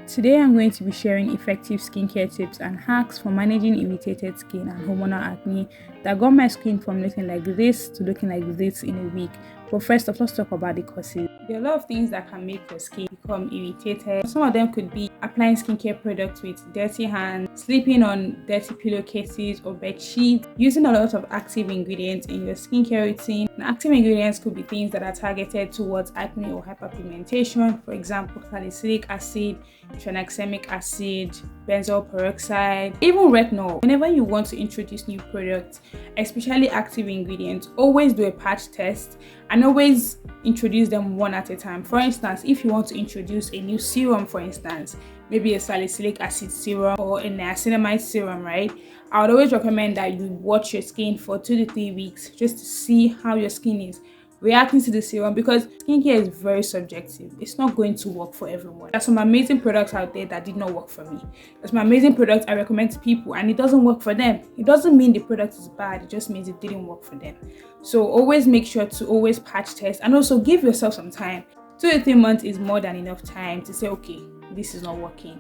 Today I'm going to be sharing effective skincare tips and hacks for managing irritated skin and hormonal acne that got my skin from looking like this to looking like this in a week. But first off, let's talk about the causes. There are a lot of things that can make your skin become irritated. Some of them could be applying skincare products with dirty hands, sleeping on dirty pillowcases or bed sheets, using a lot of active ingredients in your skincare routine. And active ingredients could be things that are targeted towards acne or hyperpigmentation, for example, salicylic acid, tranexamic acid, benzoyl peroxide, even retinol. Whenever you want to introduce new products, especially active ingredients, always do a patch test and always introduce them one at a time. For instance, if you want to introduce a new serum, for instance, maybe a salicylic acid serum or a niacinamide serum, right? I would always recommend that you watch your skin for 2 to 3 weeks just to see how your skin is reacting to the serum, because skincare is very subjective. It's not going to work for everyone. There's some amazing products out there that did not work for me. There's some amazing products I recommend to people and it doesn't work for them. It doesn't mean the product is bad, it just means it didn't work for them. So always make sure to always patch test and also give yourself some time. 2 to 3 months is more than enough time to say, okay, this is not working.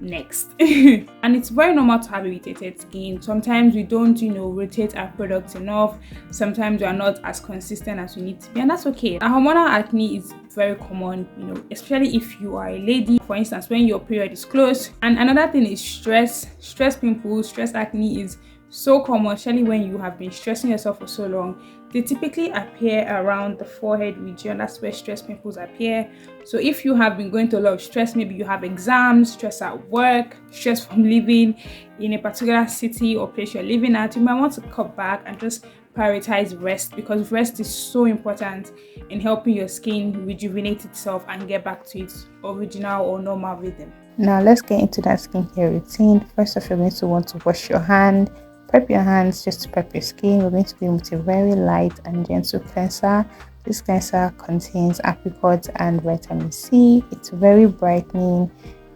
Next. And it's very normal to have irritated skin. Sometimes we don't rotate our products enough. Sometimes we are not as consistent as we need to be, and that's okay. And hormonal acne is very common, especially if you are a lady, for instance, when your period is close. And another thing is stress pimples. Stress acne is so common, especially when you have been stressing yourself for so long. They typically appear around the forehead region. That's where stress pimples appear. So if you have been going through a lot of stress, maybe you have exams, stress at work, stress from living in a particular city or place you're living at, you might want to cut back and just prioritize rest, because rest is so important in helping your skin rejuvenate itself and get back to its original or normal rhythm. Now let's get into that skincare routine. First off, you're going to want to wash your hand. Prep your hands just to prep your skin. We're going to be with a very light and gentle cleanser. This cleanser contains apricot and vitamin C. It's very brightening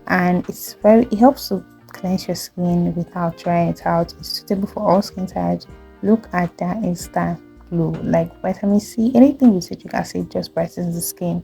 and it helps to cleanse your skin without drying it out. It's suitable for all skin types. Look at that instant glow. Like vitamin C, anything with citric acid just brightens the skin.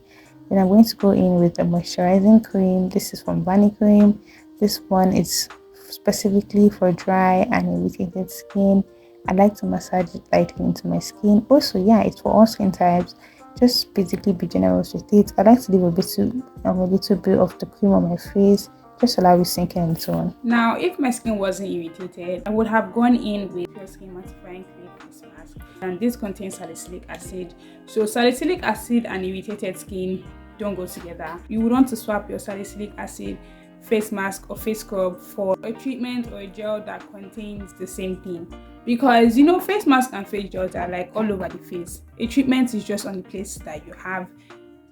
Then I'm going to go in with a moisturizing cream. This is from Bunny Cream. This one is specifically for dry and irritated skin. I like to massage it lightly into my skin. Also, it's for all skin types. Just basically be generous with it. I like to leave a little bit of the cream on my face, just allow it sink in and so on. Now, if my skin wasn't irritated, I would have gone in with your skin mattifying clay face mask, and this contains salicylic acid. So salicylic acid and irritated skin don't go together. You would want to swap your salicylic acid face mask or face scrub for a treatment or a gel that contains the same thing, because face mask and face gels are like all over the face. A treatment is just on the place that you have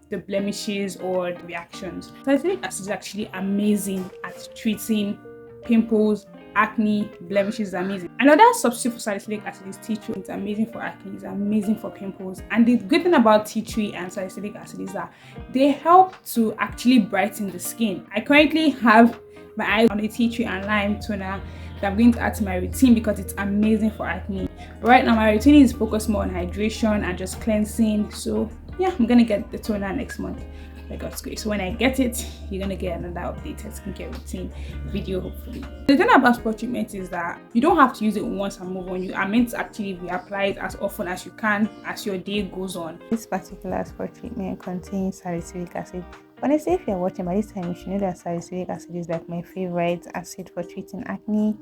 the blemishes or the reactions. Salicylic acid is actually amazing at treating pimples, acne, blemishes. Is amazing. Another substitute for salicylic acid is tea tree. It's amazing for acne, it's amazing for pimples. And the good thing about tea tree and salicylic acid is that they help to actually brighten the skin. I currently have my eyes on a tea tree and lime toner that I'm going to add to my routine because it's amazing for acne. But right now my routine is focused more on hydration and just cleansing. So yeah, I'm gonna get the toner next month. God's grace. So when I get it, you're gonna get another updated skincare routine video, hopefully. The thing about spot treatment is that you don't have to use it once and move on. You are meant to actually reapply it as often as you can as your day goes on. This particular spot treatment contains salicylic acid. Honestly, if you're watching by this time, you should know that salicylic acid is like my favorite acid for treating acne.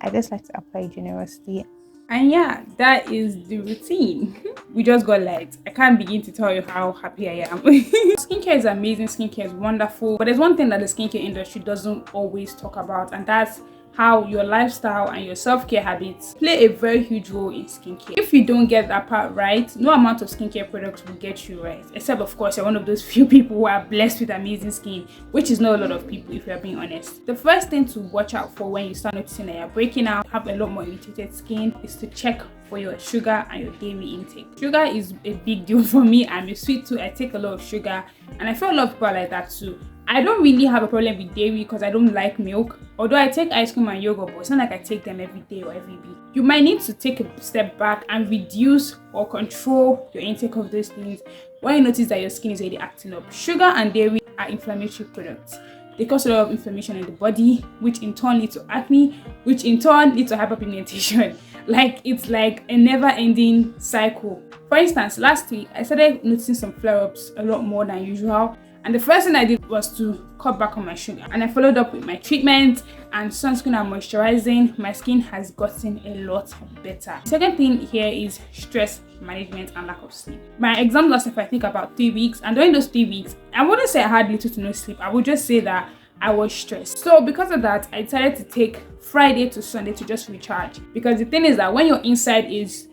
I just like to apply it generously. And yeah, that is the routine. We just got light. I can't begin to tell you how happy I am. Skincare is amazing, skincare is wonderful, but there's one thing that the skincare industry doesn't always talk about, and that's how your lifestyle and your self-care habits play a very huge role in skincare. If you don't get that part right, no amount of skincare products will get you right, except of course you're one of those few people who are blessed with amazing skin, which is not a lot of people if you're being honest. The first thing to watch out for when you start noticing that you're breaking out, have a lot more irritated skin, is to check for your sugar and your dairy intake. Sugar is a big deal for me. I'm a sweet tooth. I take a lot of sugar, and I feel a lot of people are like that too. I don't really have a problem with dairy because I don't like milk, although I take ice cream and yogurt, but it's not like I take them every day or every week. You might need to take a step back and reduce or control your intake of those things when you notice that your skin is already acting up. Sugar and dairy are inflammatory products. They cause a lot of inflammation in the body, which in turn leads to acne, which in turn leads to hyperpigmentation. Like, it's like a never-ending cycle. For instance, last week I started noticing some flare-ups a lot more than usual, and the first thing I did was to cut back on my sugar, and I followed up with my treatment and sunscreen and moisturizing. My skin has gotten a lot better. The second thing here is stress management and lack of sleep. My exam lasted for I think about 3 weeks, and during those 3 weeks I wouldn't say I had little to no sleep. I would just say that I was stressed. So because of that, I decided to take Friday to Sunday to just recharge, because the thing is that when your inside is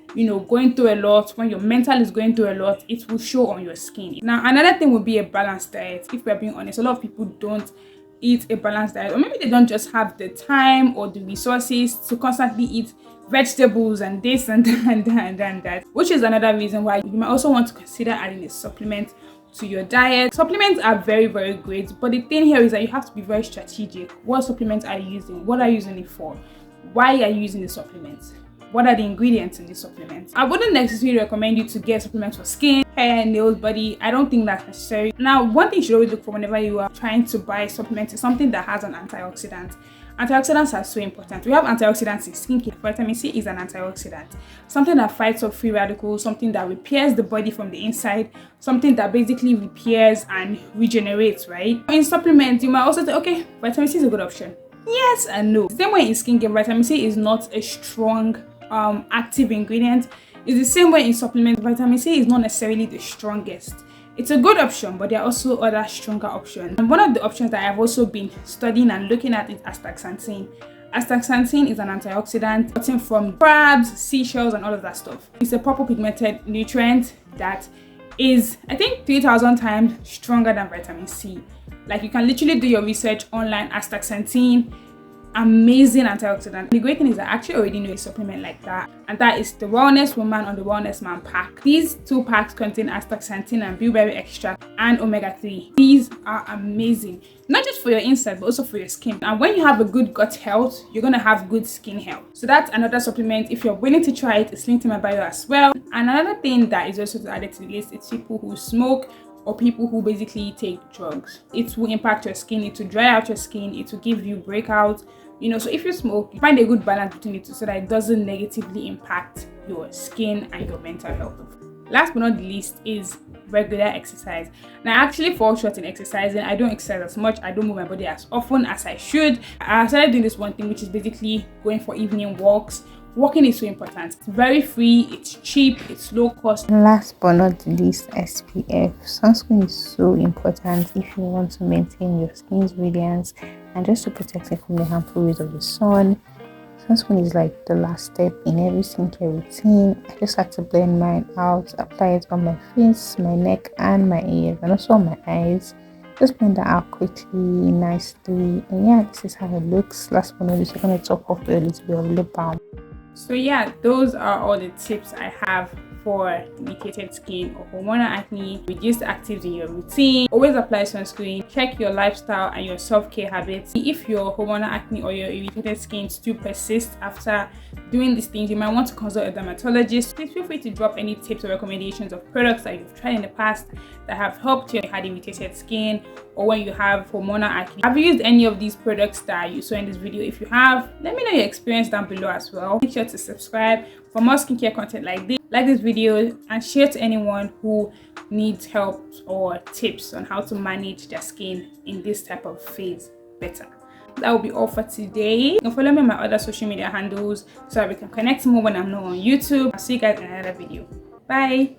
going through a lot, when your mental is going through a lot, it will show on your skin. Now, another thing would be a balanced diet. If we're being honest, a lot of people don't eat a balanced diet, or maybe they don't just have the time or the resources to constantly eat vegetables and this and that, which is another reason why you might also want to consider adding a supplement to your diet. Supplements are very, very great, but the thing here is that you have to be very strategic. What supplements are you using? What are you using it for? Why are you using the supplements? What are the ingredients in these supplements? I wouldn't necessarily recommend you to get supplements for skin, hair, nails, body. I don't think that's necessary. Now, one thing you should always look for whenever you are trying to buy supplements is something that has an antioxidant. Antioxidants are so important. We have antioxidants in skincare. Vitamin C is an antioxidant. Something that fights off free radicals, something that repairs the body from the inside, something that basically repairs and regenerates, right? In supplements, you might also say, okay, vitamin C is a good option. Yes and no. The same way in skincare, vitamin C is not a strong active ingredient. It's the same way in supplements. Vitamin C is not necessarily the strongest. It's a good option, but there are also other stronger options. And one of the options that I've also been studying and looking at is astaxanthin. Astaxanthin is an antioxidant gotten from crabs, seashells, and all of that stuff. It's a purple pigmented nutrient that is, I think, 3,000 times stronger than vitamin C. Like, you can literally do your research online. Astaxanthin, amazing antioxidant. The great thing is I actually already know a supplement like that, and that is the Wellness Woman or the Wellness Man pack. These 2 packs contain astaxanthin and bilberry extract and omega-3. These are amazing, not just for your inside but also for your skin. And when you have a good gut health, you're gonna have good skin health. So that's another supplement. If you're willing to try it, it's linked in my bio as well. And another thing that is also added to the list is people who smoke or people who basically take drugs. It will impact your skin, it will dry out your skin, it will give you breakouts. So if you smoke, find a good balance between the two so that it doesn't negatively impact your skin and your mental health. Last but not the least is regular exercise. Now, I actually fall short in exercising. I don't exercise as much. I don't move my body as often as I should. I started doing this one thing, which is basically going for evening walks. Walking is so important. It's very free, it's cheap, it's low cost. Last but not the least, SPF. Sunscreen is so important if you want to maintain your skin's radiance and just to protect it from the harmful rays of the sun. Sunscreen is like the last step in every skincare routine. I just had to blend mine out, apply it on my face, my neck, and my ears, and also on my eyes. Just blend that out quickly, nicely, and yeah, this is how it looks. Last but not least, we're going to top off with a little bit of lip balm. So yeah, those are all the tips I have for irritated skin or hormonal acne. Reduce the actives in your routine. Always apply sunscreen. Check your lifestyle and your self-care habits. If your hormonal acne or your irritated skin still persists after doing these things, you might want to consult a dermatologist. Please feel free to drop any tips or recommendations of products that you've tried in the past that have helped you when you had irritated skin or when you have hormonal acne. Have you used any of these products that you saw in this video? If you have, let me know your experience down below as well. Make sure to subscribe for more skincare content like this. Like this video and share to anyone who needs help or tips on how to manage their skin in this type of phase better. That will be all for today. You can follow me on my other social media handles so that we can connect more when I'm not on YouTube. I'll see you guys in another video. Bye.